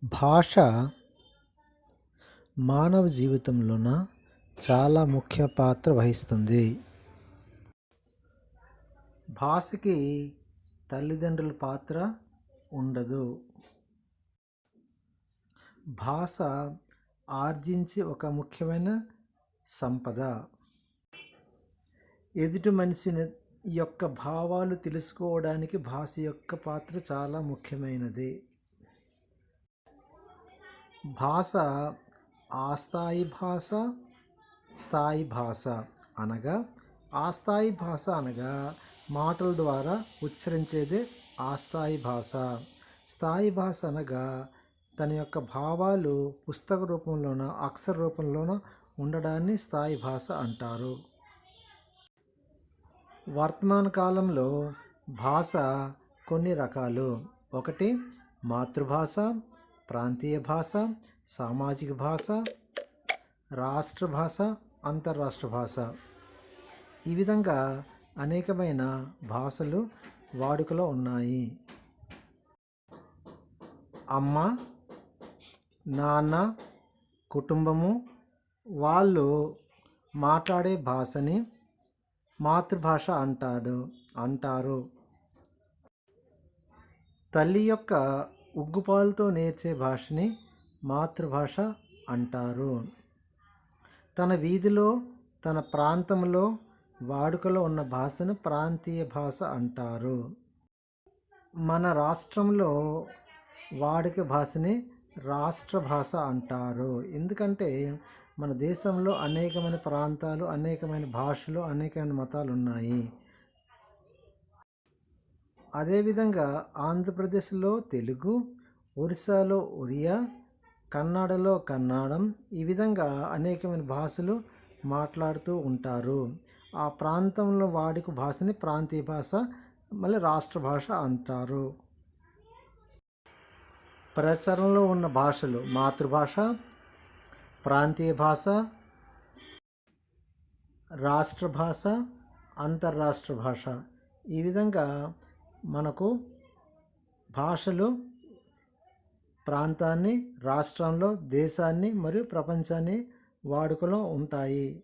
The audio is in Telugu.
భాష మానవ జీవితంలోన చాలా ముఖ్య పాత్ర వహిస్తుంది. భాషకి తల్లిదండ్రుల పాత్ర ఉండదు. భాష ఆర్జించే ఒక ముఖ్యమైన సంపద. ఎదుటి మనిషిని యొక్క భావాలు తెలుసుకోవడానికి భాష యొక్క పాత్ర చాలా ముఖ్యమైనది. భాష ఆస్థాయి భాష, స్థాయి భాష అనగా ఆస్థాయి భాష అనగా మాటల ద్వారా ఉచ్చరించేదే ఆస్థాయి భాష. స్థాయి భాష అనగా తన యొక్క భావాలు పుస్తక రూపంలోన అక్షర రూపంలోన ఉండడాన్ని స్థాయి భాష అంటారు. వర్తమాన కాలంలో భాష కొన్ని రకాలు. ఒకటి మాతృభాష, ప్రాంతీయ భాష, సామాజిక భాష, రాష్ట్ర భాష, అంతర్రాష్ట్ర భాష. ఈ విధంగా అనేకమైన భాషలు వాడుకలో ఉన్నాయి. అమ్మ, నాన్న, కుటుంబము వాళ్ళు మాట్లాడే భాషని మాతృభాష అంటారు. తల్లి యొక్క ఉగ్గుపాలతో నేర్చే భాషని మాతృభాష అంటారు. తన వీధిలో తన ప్రాంతంలో వాడుకలో ఉన్న భాషను ప్రాంతీయ భాష అంటారు. మన రాష్ట్రంలో వాడుక భాషని రాష్ట్ర భాష అంటారు. ఎందుకంటే మన దేశంలో అనేకమైన ప్రాంతాలు, అనేకమైన భాషలు, అనేకమైన మతాలు ఉన్నాయి. అదేవిధంగా ఆంధ్రప్రదేశ్లో తెలుగు, ఒరిస్సాలో ఒరియా, కన్నడలో కన్నడం, ఈ విధంగా అనేకమైన భాషలు మాట్లాడుతూ ఉంటారు. ఆ ప్రాంతంలో వాడుక భాషని ప్రాంతీయ భాష, మళ్ళీ రాష్ట్ర భాష అంటారు. ప్రచారంలో ఉన్న భాషలు మాతృభాష, ప్రాంతీయ భాష, రాష్ట్ర భాష, అంతర్రాష్ట్ర భాష. ఈ విధంగా మనకు భాషలు ప్రాంతాన్ని, రాష్ట్రంలో దేశాన్ని మరియు ప్రపంచాన్ని వాడుకలో ఉంటాయి.